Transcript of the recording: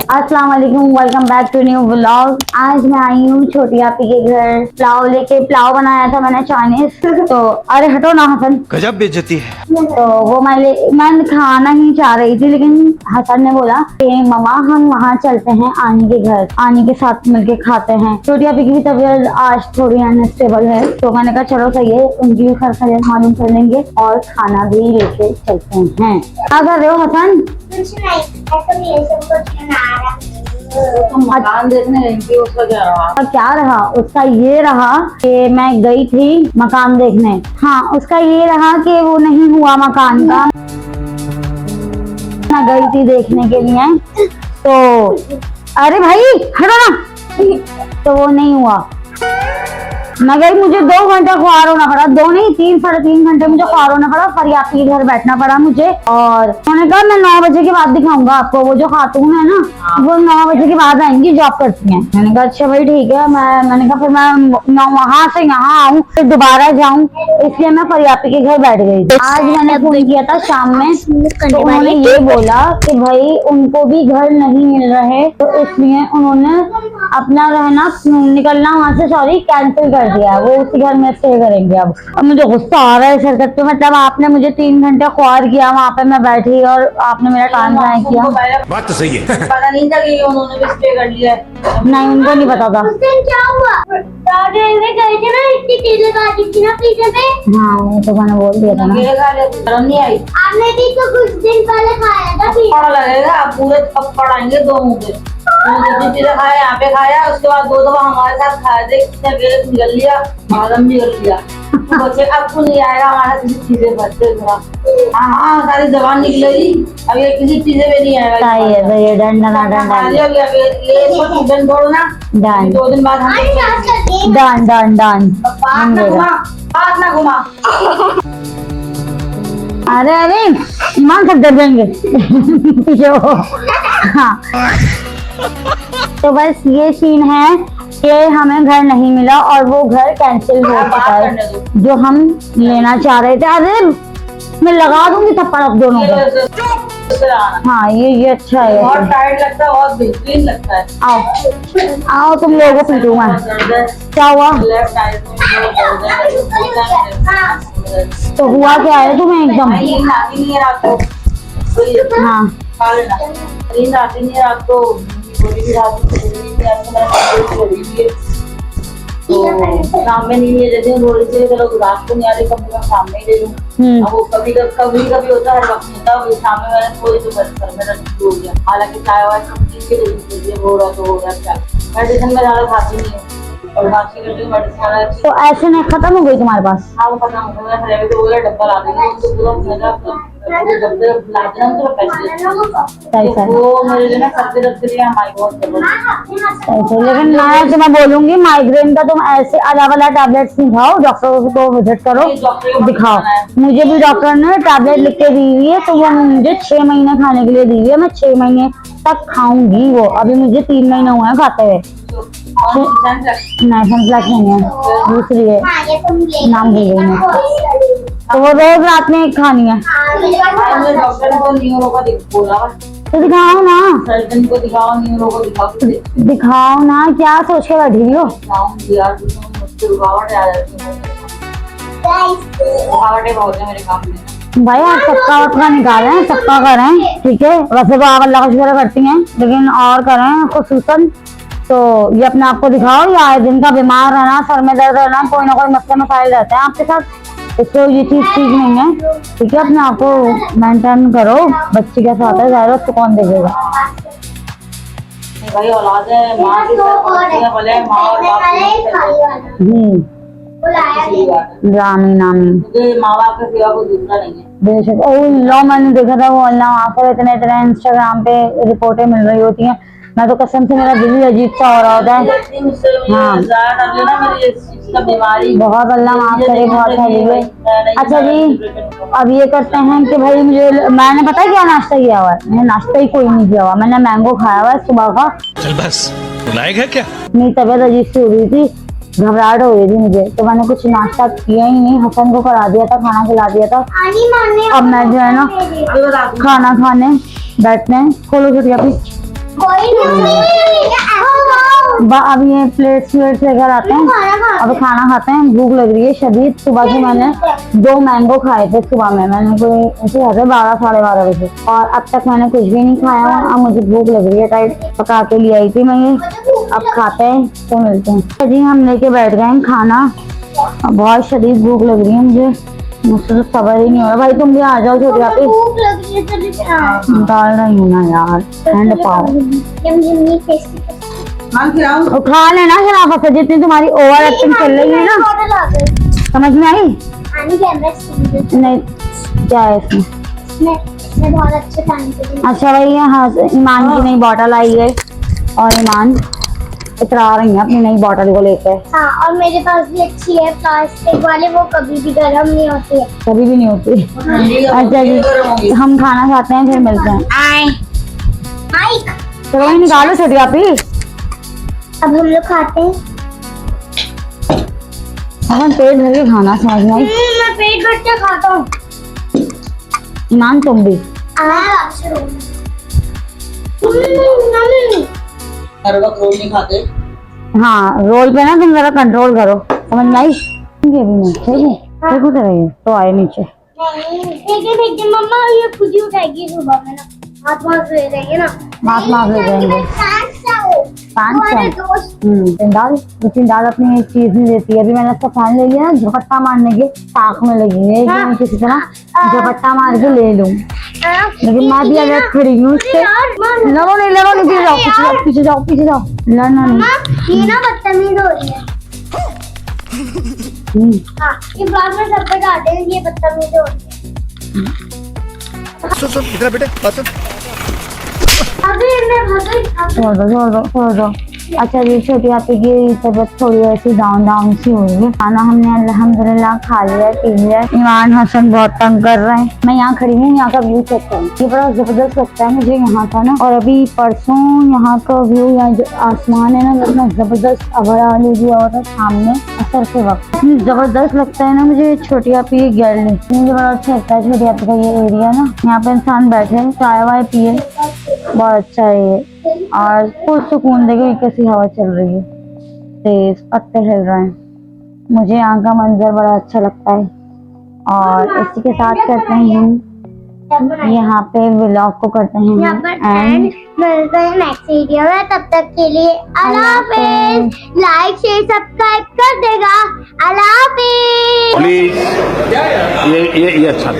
अस्सलाम वालेकुम, welcome back to new vlog. आज मैं आई हूँ छोटी आपी के घर। पुलाव लेके पुलाव बनाया था मैंने चाइनीज। तो अरे हटो ना हसन, गजब बेइज्जती है। तो वो मैं खाना ही चाह रही थी, लेकिन हसन ने बोला कि मम्मा हम वहाँ चलते हैं आनी के घर, आनी के साथ मिलके खाते हैं। छोटी आपी की भी तबीयत आज थोड़ी अनस्टेबल है, तो मैंने कहा चलो सही है, उनकी भी खैरियत मालूम कर लेंगे और खाना भी लेके चलते हैं। क्या कर रहे हो हसन? कुछ नहीं, ऐसा भी ऐसा कुछ बना रहा। तुम मकान देखने गई थी, उसका क्या रहा? क्या रहा? उसका ये रहा कि मैं गई थी मकान देखने। हाँ, उसका ये रहा कि वो नहीं हुआ मकान का। मैं गई थी देखने के लिए, तो अरे भाई हटो ना, तो वो नहीं हुआ। मैं गई, मुझे 2 घंटे ख्वार होना पड़ा, 2 नहीं 3 साढ़े 3 घंटे मुझे ख्वार होना पड़ा। फरियाद के घर बैठना पड़ा मुझे, और उन्होंने कहा मैं 9 बजे के बाद दिखाऊंगा आपको। वो जो खातून है ना, वो 9 बजे के बाद आएंगी, जॉब करती हैं। मैंने कहा अच्छा भाई ठीक है। मैंने कहा फिर मैं वहां से यहाँ आऊँ फिर दोबारा जाऊँ, इसलिए मैं फरियाद के घर बैठ गई। आज मैंने फोन किया था शाम में, तो उन्होंने ये बोला कि भाई उनको भी घर नहीं मिल रहे, तो इसलिए उन्होंने अपना रहना निकलना वहां से कैंसिल कर दिया। वो उसी घर में स्टे करेंगे। अब मुझे गुस्सा आ रहा है शरकत पे। मतलब आपने मुझे 3 घंटे ख्वार किया, वहाँ पे मैं बैठी और आपने मेरा टाइम ज़ाया किया। बात तो सही है। पता नहीं था कि उन्होंने भी स्टे कर लिया है। नहीं, उनको नहीं पता था। उस दिन क्या हुआ? दादी में गए थे ना, इतनी तेज लगा दी थी ना पीछे पे। हाँ, वो तो मैंने बोल दिया था ना। ये खा लिया, शर्म नहीं आई? आपने भी तो कुछ दिन पहले खाया था थप्पड़ लगेगा, पूरे थप्पड़ आएंगे 2 मुंह पे। जितनी चीजें खाया यहाँ पे खाया, उसके बाद 2 दफा हमारे साथ खाया थे, कितने वेट निकल लिया, हजम निकल लिया। बच्चे अब को नहीं आएगा हमारा किसी चीजें बच्चे थोड़ा। हाँ, सारी जबान निकलेगी, अब ये किसी चीजें में नहीं आएगा। सही है, सही है। डंडा ये डन बोलना, डन 2 दिन बाद हम डन डन डन। बात ना घुमा, बात ना घुमा। अरे अरे ईमान सब डर जाएंगे। पीछे हो। हाँ, तो बस ये सीन है कि हमें घर नहीं मिला और वो घर कैंसिल हो चुका है जो हम लेना चाह रहे थे। अरे मैं लगा दूंगी थप्पड़ आप दोनों को। हाँ, ये अच्छा है। बहुत टाइट लगता है, बहुत बेहतरीन लगता है। आओ आओ, तुम लोगों को पीटू मैं। क्या हुआ? लेफ्ट साइड में तो हुआ क्या है तुम्हें एकदम? नींद आती नहीं है रात को। हाँ, खा लेना, नींद आती नहीं है रात को। थोड़ी भी रात को तो शाम में नींद ले लेते हैं थोड़ी से, चलो रात को नहीं आ रही, कम से कम शाम में ही ले लूँ। अब वो कभी कभी होता है, हर वक्त नहीं होता। शाम में मैंने थोड़ी तो सर में दर्द शुरू हो गया। हालांकि चाय वाय सब चीज के हो रहा तो हो रहा क्या, मेडिसिन में ज्यादा खाती नहीं है और बाकी करके मेडिसिन वाला। तो ऐसे नहीं खत्म हो गई तुम्हारे पास? हाँ, वो पता हो गया है, तो बोला डब्बा ला देंगे, तो पूरा मेरा डब्बे ला देना तो पैसे सही सही वो मेरे लिए ना करते रखते लिए हमारी बहुत सही। लेकिन मैं तुम्हें बोलूंगी, माइग्रेन का तुम ऐसे अलग अलग टैबलेट्स नहीं खाओ, डॉक्टर को विजिट करो, दिखाओ। मुझे भी डॉक्टर ने टैबलेट लिख के दी हुई है, तो वो मुझे 6 महीने खाने के लिए दी हुई है। मैं 6 महीने तक खाऊंगी वो। अभी मुझे 3 महीने हुए हैं खाते हुए। नहीं है, दूसरी है, नाम भूल गई मैं। तो वो रोज रात में खानी है। डॉक्टर को न्यूरो का बोला, तो दिखाओ ना, सर्जन को दिखाओ, न्यूरो को दिखाओ। दिखाओ ना, क्या सोच के बैठी हो? यार मुझसे रुकावट आ जाती है, रुकावटें बहुत है मेरे काम में। भाई आप सबका वक्का निकालें, सबका करें, ठीक है। वैसे तो आप अल्लाह का शुक्र करती हैं, लेकिन और करें खुसूसन तो ये अपने आप को दिखाओ। या आए दिन का बीमार रहना, सर में दर्द रहना, कोई ना कोई मसले मसाइल रहते हैं आपके साथ, तो ये चीज ठीक नहीं है, ठीक है। अपने आप को मेंटेन करो। बच्ची के साथ है, जाहिर उसको कौन देखेगा? भाई औलाद है, माँ की भले माँ और बाप आमीन आमीन। मुझे माँ बाप के सिवा कोई दूसरा नहीं है। बेशक। ओ मैंने देखा था वो अल्लाह वहाँ पर इतने इंस्टाग्राम पे रिपोर्टें मिल रही होती हैं, मैं तो कसम से मेरा दिल ही अजीब सा हो रहा होता है। हाँ, बहुत अल्लाह माफ करे, बहुत है। अच्छा जी, अब ये करते हैं कि भाई मैंने पता है क्या नाश्ता किया हुआ है? मैंने नाश्ता ही कोई नहीं किया हुआ। मैंने मैंगो खाया हुआ है सुबह का। चल बस, बुलाएग है क्या? मेरी तबीयत अजीब सी हो रही थी, घबराहट हो रही थी मुझे, तो मैंने कुछ नाश्ता किया ही नहीं। हसन को करा दिया था, खाना खिला दिया था। अब मैं जो है ना खाना खाने बैठते हैं। खोलो छोटी अभी, कोई नहीं। अब ये प्लेट्स लेकर आते हैं, अब खाना खाते हैं। भूख लग रही है शदीद। सुबह के मैंने 2 मैंगो खाए थे सुबह में, मैंने कोई ऐसे खाते 12 साढ़े 12 बजे, और अब तक मैंने कुछ भी नहीं खाया। अब मुझे भूख लग रही है, टाइट पका के ले आई थी मैं ये। अब खाते हैं तो मिलते हैं जी। हम लेके बैठ गए हैं खाना। बहुत शदीद भूख लग रही है मुझसे तो सब्र ही नहीं हो रहा। भाई तुम भी आ जाओ छोटी आपी। भूख लग रही है चलिए डाल रही हूँ ना यार, ठंड पाओ। Yummy tasty. खान खिलाऊं? और खा लेना शराफत से, जितनी तुम्हारी ओवर एक्टिंग चल रही है ना। बॉटल आ गई। समझ में आई? पानी कैमरा स्टील नहीं क्या है इसमें? इसमें बहुत अच्छे पानी के लिए। अच्छा भाई यहाँ से ईमान की नई बॉटल आई है, और ईमान इतरा रही है अपनी नई बॉटल को लेकर। हाँ, और मेरे पास भी अच्छी है प्लास्टिक वाले, वो कभी भी गर्म नहीं होती है। कभी भी नहीं होती। अच्छा जी, हम खाना खाते हैं फिर मिलते हैं। माइक, तो वही निकालो छोटी आपी। अब हम लोग खाते हैं। अपन पेट भर के खाना, समझ में आई? मैं पेट भर के खाता हूँ। ईमान तुम भी। हर वक्त रोल नहीं खाते। हाँ रोल पे ना तुम जरा कंट्रोल करो, समझ में आई? ये भी नहीं ठीक है, देखो तो रही है तो आए नीचे। देखिए मम्मा, ये खुद ही उठाएगी सुबह में ना, हाथ मार ले जाएंगे ना। माफ ले जाएंगे। 500 जिंदाल जिंदाल अपनी एक चीज नहीं देती है। अभी मैंने उसका फैन ले लिया ना, झपट्टा मारने के ताक में लगी है कि मैं किसी तरह झपट्टा मार के ले लूं, लेकिन मैं भी अगर खड़ी हूँ उससे। लड़ो नहीं पीछे जाओ। लड़ना नहीं। ये ना बदतमीज हो रही है। हाँ, ये बाद में सब पे डालते हैं, ये बदतमीज हो रही है। सुन इधर बेटे बात सुन। अभी मैं भाग छोड़ दो। अच्छा जी, छोटी आपी की तबीयत थोड़ी ऐसी डाउन सी हुई है। खाना हमने अल्हम्दुलिल्लाह खा लिया, पी लिया। ईमान हसन बहुत तंग कर रहे हैं। मैं यहाँ खड़ी हूँ, यहाँ का व्यू चेक करूँ, ये बड़ा जबरदस्त लगता है मुझे यहाँ का ना। और अभी परसों यहाँ का व्यू, यहाँ जो आसमान है ना, इतना जबरदस्त अभराली भी और सामने असर के वक्त इतनी जबरदस्त लगता है ना मुझे। छोटी आपी की गैलरी मुझे बड़ा अच्छा लगता है। छोटी आपी का ये एरिया ना, यहाँ पे इंसान बैठे चाय वाय पिए, बहुत अच्छा है ये। और फुल सुकून, देखो कैसी हवा चल रही है, तेज पत्ते हिल रहे हैं। मुझे यहाँ का मंजर बड़ा अच्छा लगता है। और इसी के साथ करते हैं हम यहाँ पे व्लॉग को करते हैं एंड मिलते हैं नेक्स्ट वीडियो में। तब तक के लिए अल्लाह हाफिज। लाइक शेयर सब्सक्राइब कर देगा। अल्लाह हाफिज। प्लीज ये अच्छा